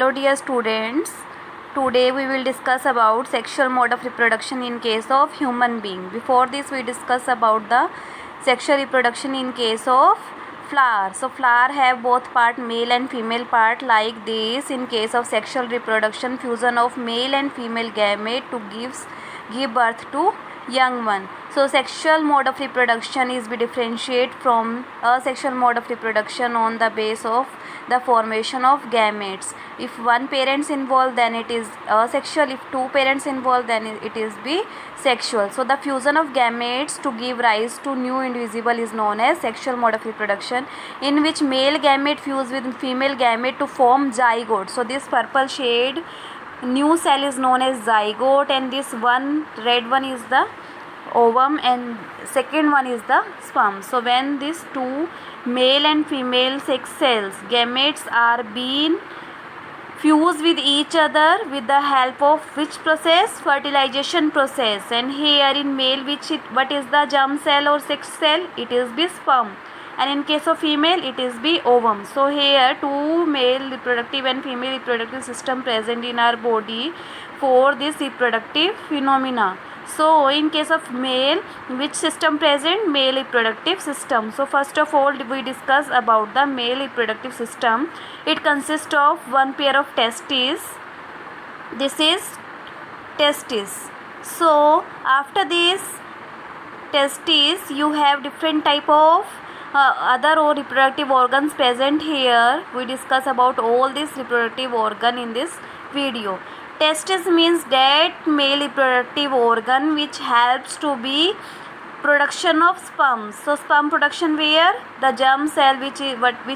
Hello dear students, today we will discuss about sexual mode of reproduction in case of human being. Before this we discuss about the sexual reproduction in case of flower. So flower have both part male and female part like this. In case of sexual reproduction, fusion of male and female gamete to give birth to young one. So sexual mode of reproduction is be differentiate from asexual mode of reproduction on the base of the formation of gametes. If one parents involved, then it is asexual. If two parents involved, then it is be sexual. So the fusion of gametes to give rise to new indivisible is known as sexual mode of reproduction, in which male gamete fuse with female gamete to form zygote. So this purple shade new cell is known as zygote, and this one red one is the ovum and second one is the sperm. So when these two male and female sex cells gametes are being fused with each other with the help of which process? Fertilization process. And here in male what is the germ cell or sex cell? It is the sperm, and in case of female it is the ovum. So here two male reproductive and female reproductive system present in our body for this reproductive phenomena. So in case of male, which system present? Male reproductive system. So first of all we discuss about the male reproductive system. It consists of one pair of testes. This is testis. So after this testes you have different type of other or reproductive organs present here. We discuss about all these reproductive organ in this video. Testis means that male reproductive organ which helps to be production of sperms. So sperm production where? The germ cell which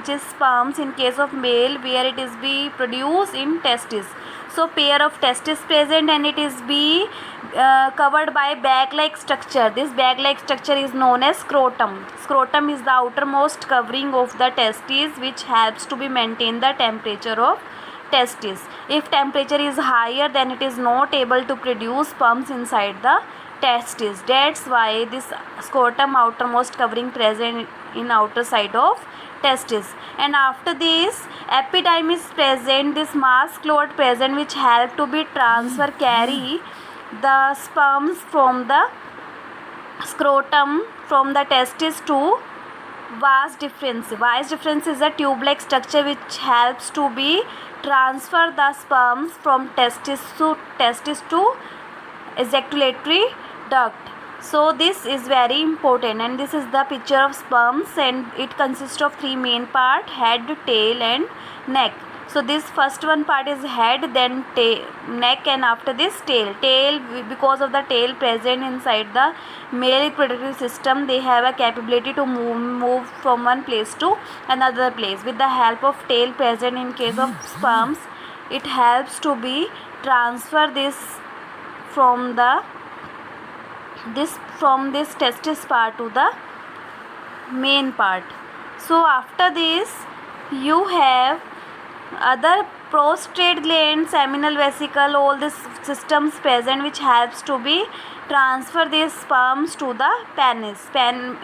is sperms in case of male, where it is be produced in testis. So pair of testis present, and it is be covered by bag-like structure. This bag-like structure is known as scrotum. Scrotum is the outermost covering of the testes which helps to be maintain the temperature of testis. If temperature is higher, then it is not able to produce sperms inside the testis. That's why this scrotum outermost covering present in outer side of testis. And after this epidermis present, this mass clot present which help to be transfer carry the sperms from the scrotum from the testis to vas deferens. Vas deferens is a tube-like structure which helps to be transfer the sperms from testis to ejaculatory duct. So this is very important, and this is the picture of sperms, and it consists of three main part: head, tail and neck. So this first one part is head, then neck, and after this tail. Tail, because of the tail present inside the male reproductive system, they have a capability to move from one place to another place. With the help of tail present in case of sperms, it helps to be transfer this from this testis part to the main part. So after this you have other prostate gland, seminal vesicle, all these systems present which helps to be transfer these sperms to the penis,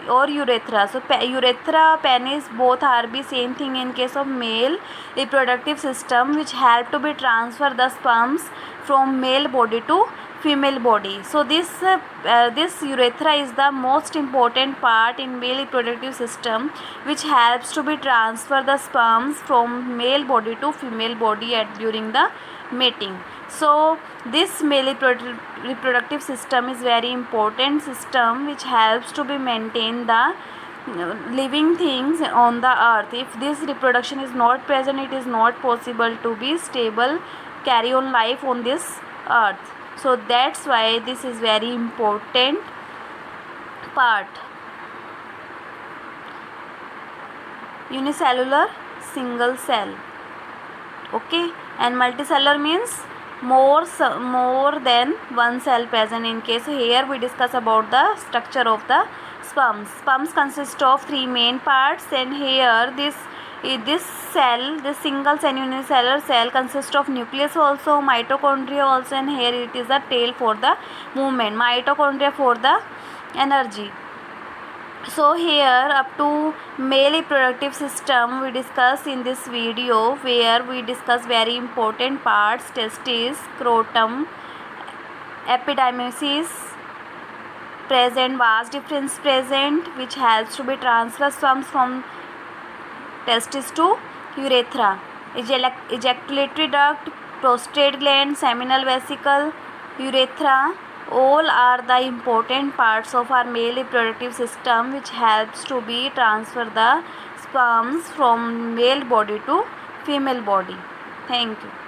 or urethra. So urethra, penis, both are be same thing in case of male reproductive system, which help to be transfer the sperms from male body to female body. So this urethra is the most important part in male reproductive system, which helps to be transfer the sperms from male body to female body during the mating. So this male reproductive system is very important system which helps to be maintain the living things on the earth. If this reproduction is not present, it is not possible to be stable carry on life on this earth. So that's why this is very important part. Unicellular, single cell, okay, and multicellular means more than one cell present. In case here we discuss about the structure of the sperms. Sperms consist of three main parts, and here this cell, this single cell unicellular cell consists of nucleus also, mitochondria also, and here it is a tail for the movement, mitochondria for the energy, So here up to male reproductive system we discuss in this video, where we discuss very important parts: testis, scrotum, epididymis present, vas deferens present, which helps to be transverse sperms from testis to urethra, ejaculatory duct, prostate gland, seminal vesicle, urethra, all are the important parts of our male reproductive system, which helps to be transfer the sperms from male body to female body. Thank you.